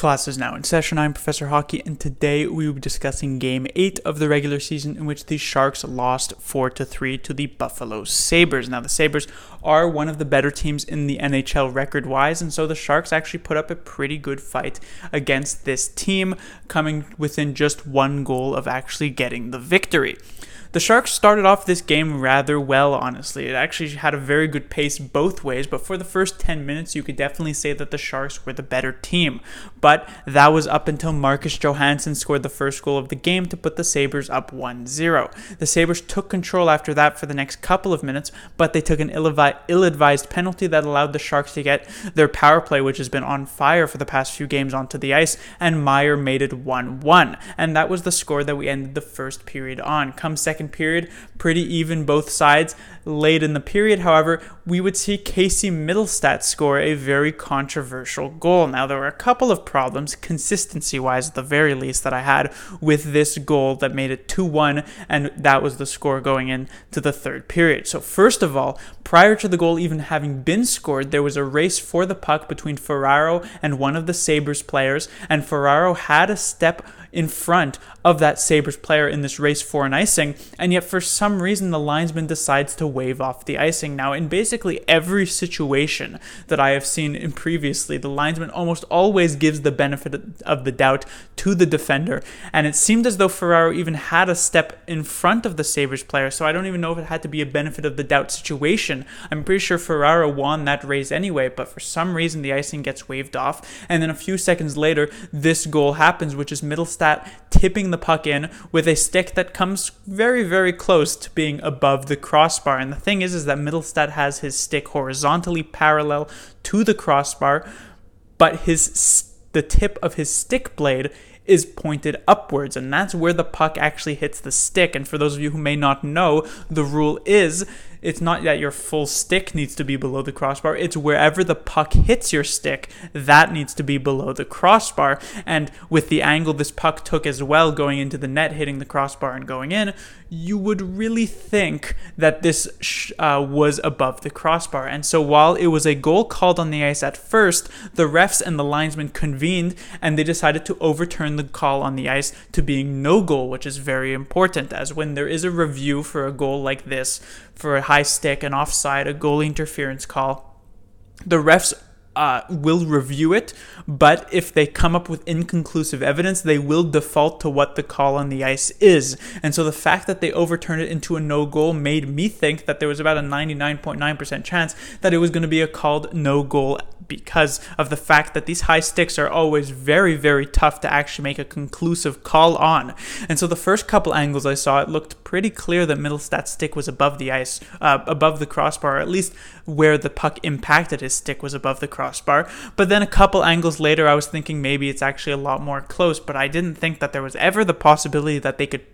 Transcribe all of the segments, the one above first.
Class is now in session. I'm Professor Hockey, and today we will be discussing Game 8 of the regular season, in which the Sharks lost 4-3 to the Buffalo Sabres. Now, the Sabres are one of the better teams in the NHL record-wise, and so the Sharks actually put up a pretty good fight against this team, coming within just one goal of actually getting the victory. The Sharks started off this game rather well, honestly. It actually had a very good pace both ways, but for the first 10 minutes, you could definitely say that the Sharks were the better team. But that was up until Marcus Johansson scored the first goal of the game to put the Sabres up 1-0. The Sabres took control after that for the next couple of minutes, but they took an ill-advised penalty that allowed the Sharks to get their power play, which has been on fire for the past few games, onto the ice, and Meyer made it 1-1. And that was the score that we ended the first period on. Come second period, pretty even both sides. Late in the period, however, we would see Casey Mittelstadt score a very controversial goal. Now, there were a couple of problems, consistency-wise at the very least, that I had with this goal that made it 2-1, and that was the score going into the third period. So first of all, prior to the goal even having been scored, there was a race for the puck between Ferraro and one of the Sabres players, and Ferraro had a step in front of that Sabres player in this race for an icing, and yet for some reason the linesman decides to wave off the icing. Now, in basically every situation that I have seen in previously, the linesman almost always gives the benefit of the doubt to the defender, and it seemed as though Ferraro even had a step in front of the Sabres player, so I don't even know if it had to be a benefit of the doubt situation. I'm pretty sure Ferraro won that race anyway, but for some reason the icing gets waved off, and then a few seconds later this goal happens, which is Mittelstadt tipping the puck in with a stick that comes very, very close to being above the crossbar. And the thing is that Mittelstadt has his stick horizontally parallel to the crossbar, but the tip of his stick blade is pointed upwards, and that's where the puck actually hits the stick. And for those of you who may not know, the rule is it's not that your full stick needs to be below the crossbar, it's wherever the puck hits your stick, that needs to be below the crossbar. And with the angle this puck took as well, going into the net, hitting the crossbar and going in, you would really think that this was above the crossbar. And so while it was a goal called on the ice at first, the refs and the linesman convened and they decided to overturn the call on the ice to being no goal, which is very important, as when there is a review for a goal like this, for a high stick, an offside, a goal interference call, the refs will review it, but if they come up with inconclusive evidence, they will default to what the call on the ice is. And so the fact that they overturned it into a no goal made me think that there was about a 99.9% chance that it was going to be a called no goal, because of the fact that these high sticks are always very, very tough to actually make a conclusive call on. And so the first couple angles I saw, it looked pretty clear that Mittelstadt's stick was above the ice, above the crossbar, or at least where the puck impacted his stick was above the crossbar. But then a couple angles later, I was thinking maybe it's actually a lot more close, but I didn't think that there was ever the possibility that they could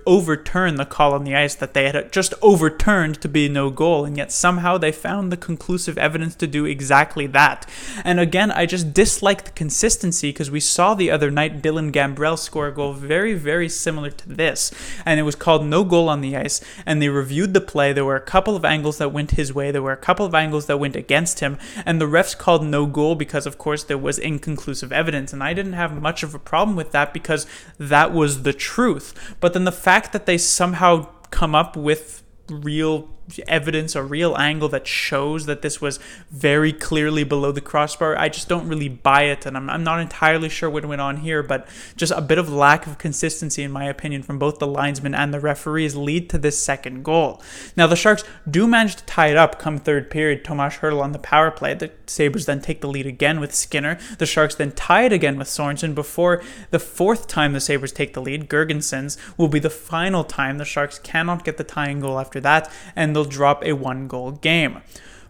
overturn the call on the ice that they had just overturned to be no goal, and yet somehow they found the conclusive evidence to do exactly that. And again, I just dislike the consistency, because we saw the other night Dylan Gambrell score a goal very, very similar to this, and it was called no goal on the ice, and they reviewed the play. There were a couple of angles that went his way, there were a couple of angles that went against him, and the refs called no goal because, of course, there was inconclusive evidence, and I didn't have much of a problem with that because that was the truth. But then the fact that they somehow come up with real evidence, a real angle that shows that this was very clearly below the crossbar, I just don't really buy it, and I'm not entirely sure what went on here, but just a bit of lack of consistency, in my opinion, from both the linesmen and the referees lead to this second goal. Now, the Sharks do manage to tie it up come third period. Tomas Hertl on the power play. The Sabres then take the lead again with Skinner. The Sharks then tie it again with Sorensen before the fourth time the Sabres take the lead. Gergensen's will be the final time. The Sharks cannot get the tying goal after that, and they'll drop a one-goal game.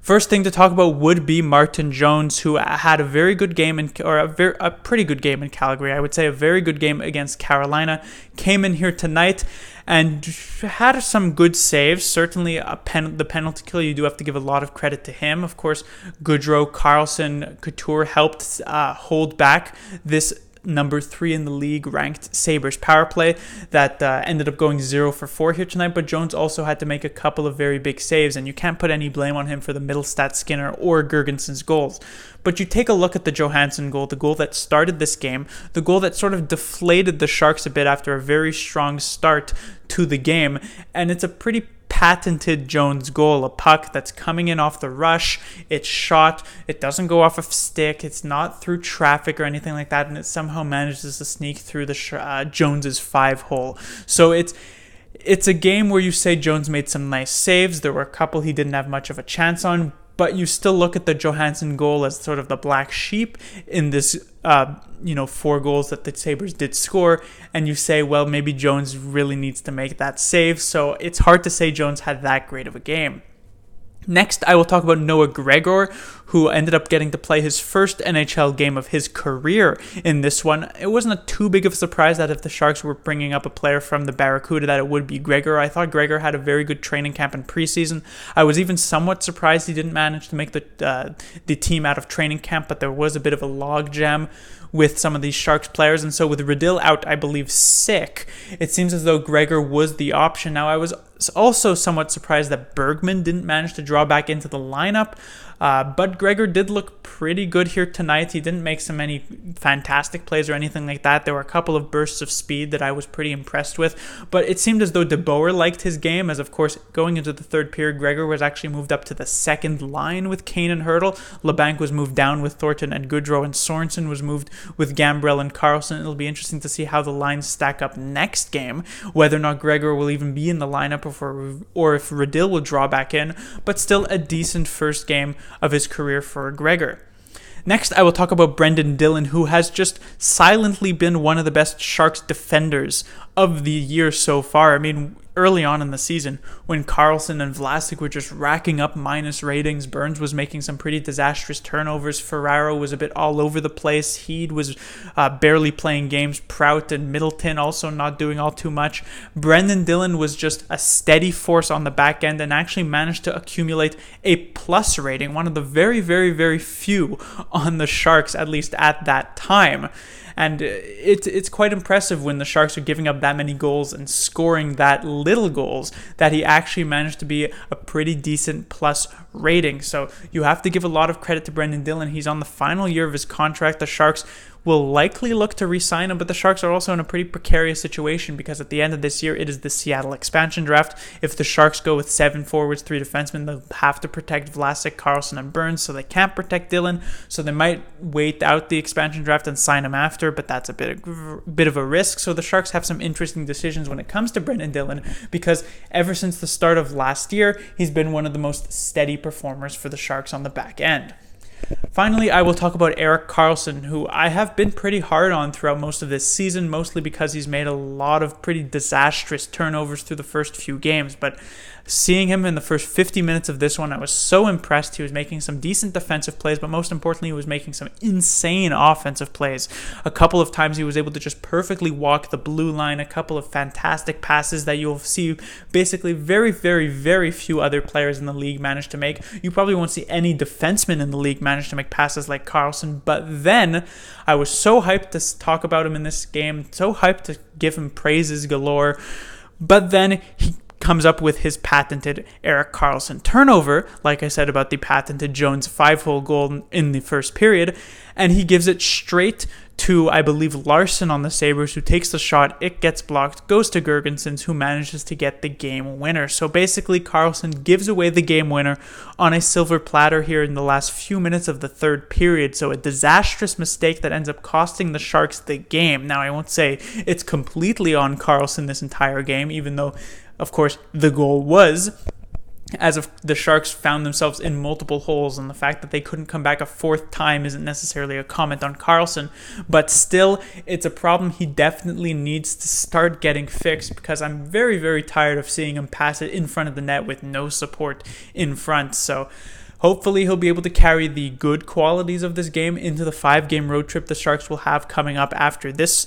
First thing to talk about would be Martin Jones, who had a very good game, a pretty good game in Calgary. I would say a very good game against Carolina. Came in here tonight and had some good saves. Certainly the penalty kill, you do have to give a lot of credit to him. Of course, Goodrow, Carlson, Couture helped hold back this number 3 in the league ranked Sabres power play that ended up going 0 for 4 here tonight, but Jones also had to make a couple of very big saves, and you can't put any blame on him for the Middlestat, Skinner, or Gergensen's goals. But you take a look at the Johansson goal, the goal that started this game, the goal that sort of deflated the Sharks a bit after a very strong start to the game, and it's a pretty patented Jones goal, a puck that's coming in off the rush, it's shot, it doesn't go off a stick, it's not through traffic or anything like that, and it somehow manages to sneak through the Jones's 5-hole. So it's a game where you say Jones made some nice saves. There were a couple he didn't have much of a chance on, but you still look at the Johansson goal as sort of the black sheep in this 4 goals that the Sabres did score, and you say, well, maybe Jones really needs to make that save. So it's hard to say Jones had that great of a game. Next, I will talk about Noah Gregor, who ended up getting to play his first NHL game of his career in this one. It wasn't too big of a surprise that if the Sharks were bringing up a player from the Barracuda that it would be Gregor. I thought Gregor had a very good training camp in preseason. I was even somewhat surprised he didn't manage to make the team out of training camp, but there was a bit of a logjam with some of these Sharks players, and so with Riddle out, I believe, sick, it seems as though Gregor was the option. Now, I was also somewhat surprised that Bergman didn't manage to draw back into the lineup, but Gregor did look pretty good here tonight. He didn't make so many fantastic plays or anything like that. There were a couple of bursts of speed that I was pretty impressed with, but it seemed as though De Boer liked his game, as of course, going into the third period, Gregor was actually moved up to the second line with Kane and Hurdle. LeBanc was moved down with Thornton and Goodrow, and Sorensen was moved with Gambrell and Carlson. It'll be interesting to see how the lines stack up next game, whether or not Gregor will even be in the lineup or if Riddle will draw back in, but still a decent first game of his career for Gregor. Next, I will talk about Brendan Dillon, who has just silently been one of the best Sharks defenders of the year so far. I mean, early on in the season, when Carlson and Vlasic were just racking up minus ratings, Burns was making some pretty disastrous turnovers, Ferraro was a bit all over the place, Heed was barely playing games, Prout and Middleton also not doing all too much. Brendan Dillon was just a steady force on the back end and actually managed to accumulate a plus rating, one of the very, very, very few on the Sharks, at least at that time. And it's quite impressive when the Sharks are giving up that many goals and scoring that little goals that he actually managed to be a pretty decent plus rating. So you have to give a lot of credit to Brendan Dillon. He's on the final year of his contract. The Sharks will likely look to re-sign him, but the Sharks are also in a pretty precarious situation because at the end of this year, it is the Seattle expansion draft. If the Sharks go with 7 forwards, 3 defensemen, they'll have to protect Vlasic, Carlson, and Burns, so they can't protect Dillon, so they might wait out the expansion draft and sign him after, but that's a bit of a risk. So the Sharks have some interesting decisions when it comes to Brendan Dillon, because ever since the start of last year, he's been one of the most steady performers for the Sharks on the back end. Finally, I will talk about Erik Karlsson, who I have been pretty hard on throughout most of this season, mostly because he's made a lot of pretty disastrous turnovers through the first few games. But seeing him in the first 50 minutes of this one, I was so impressed. He was making some decent defensive plays, but most importantly, he was making some insane offensive plays. A couple of times he was able to just perfectly walk the blue line, a couple of fantastic passes that you'll see basically very, very, very few other players in the league manage to make. You probably won't see any defenseman in the league manage to make passes like Karlsson, but then I was so hyped to talk about him in this game, so hyped to give him praises galore, but then he comes up with his patented Erik Karlsson turnover, like I said about the patented Jones 5-hole goal in the first period, and he gives it straight to, I believe, Larson on the Sabres, who takes the shot, it gets blocked, goes to Gergensen, who manages to get the game winner. So basically, Karlsson gives away the game winner on a silver platter here in the last few minutes of the third period. So a disastrous mistake that ends up costing the Sharks the game. Now, I won't say it's completely on Karlsson this entire game, even though, of course, the goal was, as if the Sharks found themselves in multiple holes, and the fact that they couldn't come back a fourth time isn't necessarily a comment on Karlsson, but still, it's a problem he definitely needs to start getting fixed, because I'm very, very tired of seeing him pass it in front of the net with no support in front. So hopefully he'll be able to carry the good qualities of this game into the 5-game road trip the Sharks will have coming up after this,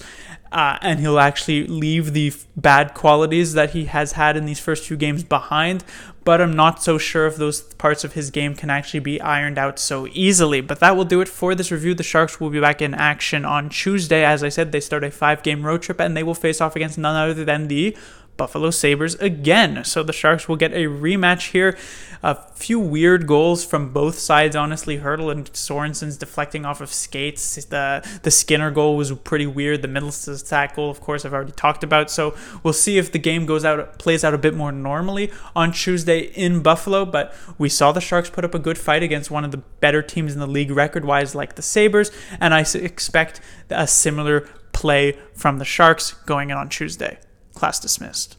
and he'll actually leave the bad qualities that he has had in these first few games behind. but I'm not so sure if those parts of his game can actually be ironed out so easily. But that will do it for this review. The Sharks will be back in action on Tuesday. As I said, they start a 5-game road trip, and they will face off against none other than the Buffalo Sabres again. So the Sharks will get a rematch here. A few weird goals from both sides, honestly. Hurdle and Sorensen's deflecting off of skates. The Skinner goal was pretty weird. The Middlestat goal, of course, I've already talked about. So we'll see if the game plays out a bit more normally on Tuesday in Buffalo. But we saw the Sharks put up a good fight against one of the better teams in the league record-wise, like the Sabres. And I expect a similar play from the Sharks going in on Tuesday. Class dismissed.